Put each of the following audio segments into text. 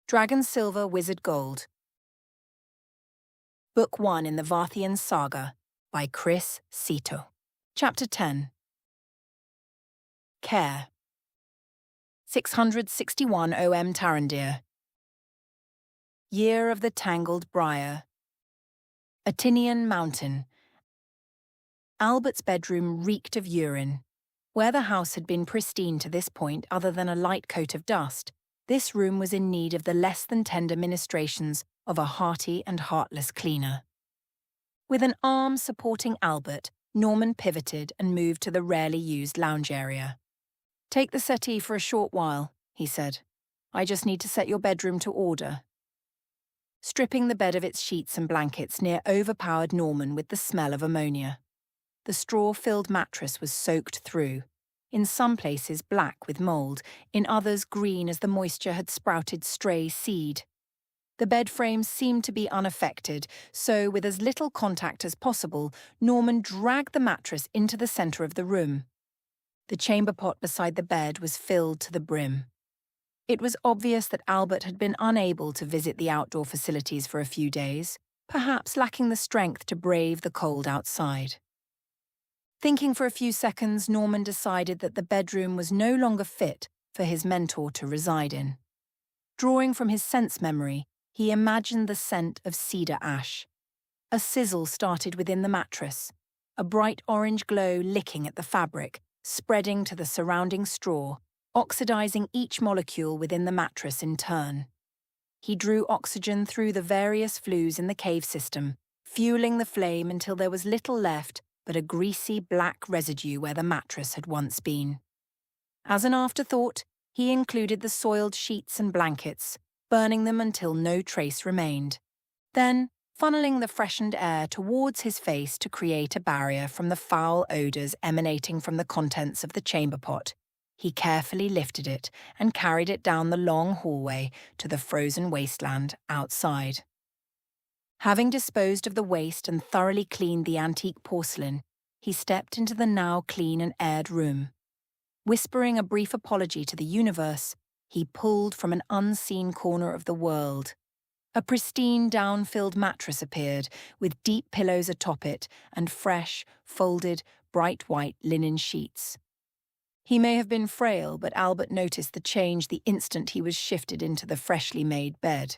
Dragon Silver Wizard Gold. Book 1 in the Varthien Saga by Kris Sihto. Chapter 10. Care. 661 OM Tarandir. Year of the Tangled Briar. Atinian Mountain. Albert's bedroom reeked of urine. Where the house had been pristine to this point other than a light coat of dust, this room was in need of the less-than-tender ministrations of a hearty and heartless cleaner. With an arm supporting Albert, Norman pivoted and moved to the rarely used lounge area. "Take the settee for a short while," he said. "I just need to set your bedroom to order." Stripping the bed of its sheets and blankets near overpowered Norman with the smell of ammonia. The straw-filled mattress was soaked through, in some places black with mould, in others green as the moisture had sprouted stray seed. The bed frame seemed to be unaffected, so with as little contact as possible, Norman dragged the mattress into the centre of the room. The chamber pot beside the bed was filled to the brim. It was obvious that Albert had been unable to visit the outdoor facilities for a few days, perhaps lacking the strength to brave the cold outside. Thinking for a few seconds, Norman decided that the bedroom was no longer fit for his mentor to reside in. Drawing from his sense memory, he imagined the scent of cedar ash. A sizzle started within the mattress, a bright orange glow licking at the fabric, spreading to the surrounding straw, oxidizing each molecule within the mattress in turn. He drew oxygen through the various flues in the cave system, fueling the flame until there was little left but a greasy black residue where the mattress had once been. As an afterthought, he included the soiled sheets and blankets, burning them until no trace remained. Then, funneling the freshened air towards his face to create a barrier from the foul odours emanating from the contents of the chamber pot, he carefully lifted it and carried it down the long hallway to the frozen wasteland outside. Having disposed of the waste and thoroughly cleaned the antique porcelain, he stepped into the now clean and aired room. Whispering a brief apology to the universe, he pulled from an unseen corner of the world. A pristine down-filled mattress appeared, with deep pillows atop it and fresh, folded, bright white linen sheets. He may have been frail, but Albert noticed the change the instant he was shifted into the freshly made bed.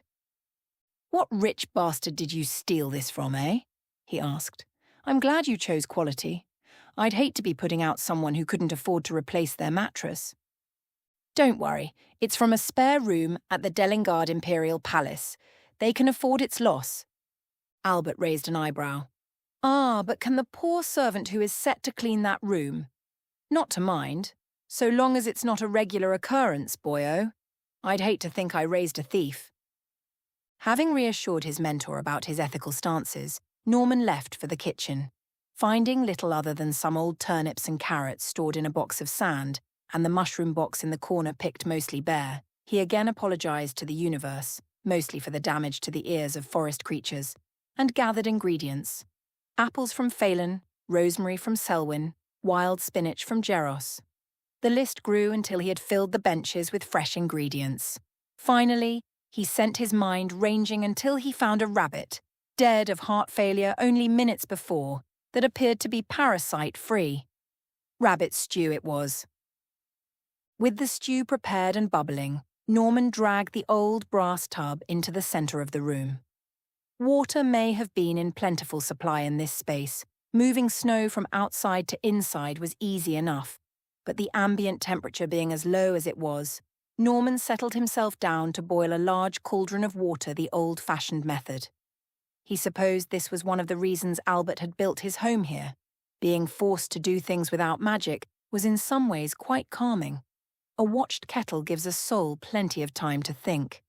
"What rich bastard did you steal this from, eh?" he asked. "I'm glad you chose quality. I'd hate to be putting out someone who couldn't afford to replace their mattress." "Don't worry, it's from a spare room at the Delingard Imperial Palace. They can afford its loss." Albert raised an eyebrow. "Ah, but can the poor servant who is set to clean that room? Not to mind, so long as it's not a regular occurrence, boyo. I'd hate to think I raised a thief." Having reassured his mentor about his ethical stances, Norman left for the kitchen. Finding little other than some old turnips and carrots stored in a box of sand, and the mushroom box in the corner picked mostly bare, he again apologized to the universe, mostly for the damage to the ears of forest creatures, and gathered ingredients. Apples from Phelan, rosemary from Selwyn, wild spinach from Geros. The list grew until he had filled the benches with fresh ingredients. Finally, he sent his mind ranging until he found a rabbit, dead of heart failure only minutes before, that appeared to be parasite-free. Rabbit stew it was. With the stew prepared and bubbling, Norman dragged the old brass tub into the centre of the room. Water may have been in plentiful supply in this space. Moving snow from outside to inside was easy enough, but the ambient temperature being as low as it was, Norman settled himself down to boil a large cauldron of water the old-fashioned method. He supposed this was one of the reasons Albert had built his home here. Being forced to do things without magic was in some ways quite calming. A watched kettle gives a soul plenty of time to think.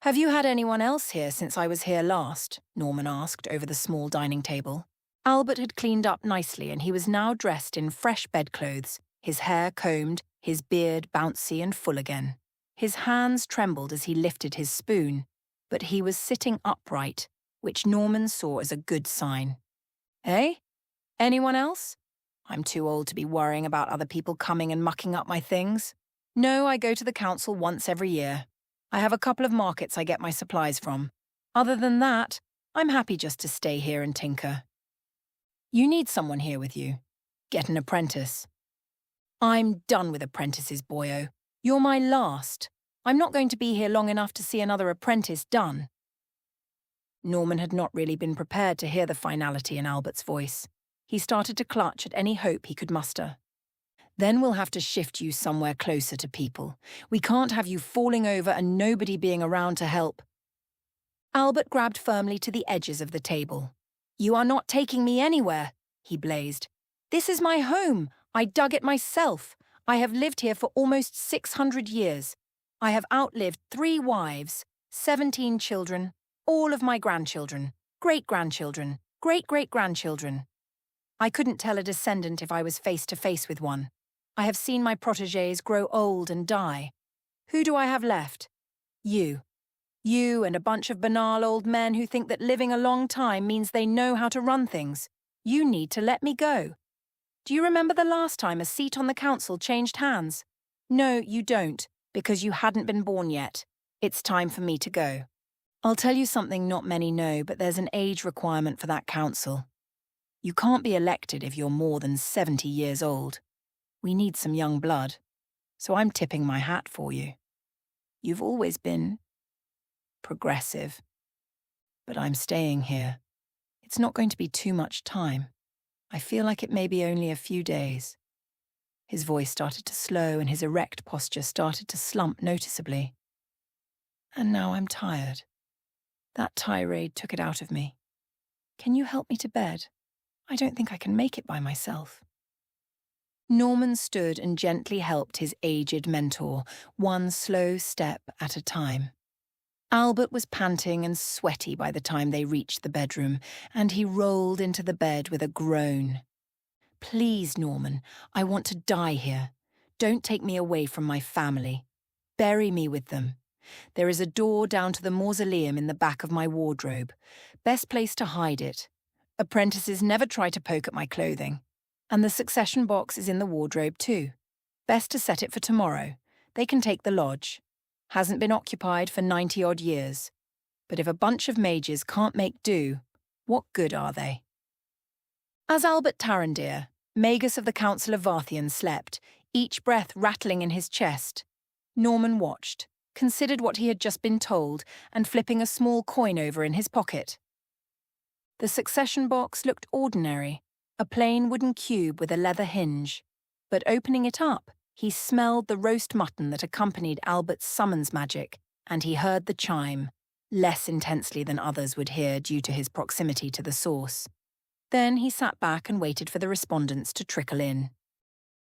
"Have you had anyone else here since I was here last?" Norman asked over the small dining table. Albert had cleaned up nicely and he was now dressed in fresh bedclothes, his hair combed, his beard bouncy and full again. His hands trembled as he lifted his spoon, but he was sitting upright, which Norman saw as a good sign. "Eh? Anyone else? I'm too old to be worrying about other people coming and mucking up my things. No, I go to the council once every year." I have a couple of markets I get my supplies from. Other than that, I'm happy just to stay here and tinker. You need someone here with you. Get an apprentice. I'm done with apprentices, boyo. You're my last. I'm not going to be here long enough to see another apprentice done. Norman had not really been prepared to hear the finality in Albert's voice. He started to clutch at any hope he could muster. Then we'll have to shift you somewhere closer to people. We can't have you falling over and nobody being around to help. Albert grabbed firmly to the edges of the table. You are not taking me anywhere, he blazed. This is my home. I dug it myself. I have lived here for almost 600 years. I have outlived 3 wives, 17 children, all of my grandchildren, great-grandchildren, great-great-grandchildren. I couldn't tell a descendant if I was face to face with one. I have seen my protégés grow old and die. Who do I have left? You. You and a bunch of banal old men who think that living a long time means they know how to run things. You need to let me go. Do you remember the last time a seat on the council changed hands? No, you don't, because you hadn't been born yet. It's time for me to go. I'll tell you something not many know, but there's an age requirement for that council. You can't be elected if you're more than 70 years old. We need some young blood, so I'm tipping my hat for you. You've always been progressive, but I'm staying here. It's not going to be too much time. I feel like it may be only a few days. His voice started to slow and his erect posture started to slump noticeably. And now I'm tired. That tirade took it out of me. Can you help me to bed? I don't think I can make it by myself. Norman stood and gently helped his aged mentor, one slow step at a time. Albert was panting and sweaty by the time they reached the bedroom, and he rolled into the bed with a groan. Please, Norman, I want to die here. Don't take me away from my family. Bury me with them. There is a door down to the mausoleum in the back of my wardrobe. Best place to hide it. Apprentices never try to poke at my clothing. And the succession box is in the wardrobe too. Best to set it for tomorrow. They can take the lodge. Hasn't been occupied for 90-odd years. But if a bunch of mages can't make do, what good are they? As Albert Tarandir, Magus of the Council of Varthien, slept, each breath rattling in his chest, Norman watched, considered what he had just been told, and flipping a small coin over in his pocket. The succession box looked ordinary, a plain wooden cube with a leather hinge. But opening it up, he smelled the roast mutton that accompanied Albert's summons magic, and he heard the chime, less intensely than others would hear due to his proximity to the source. Then he sat back and waited for the respondents to trickle in.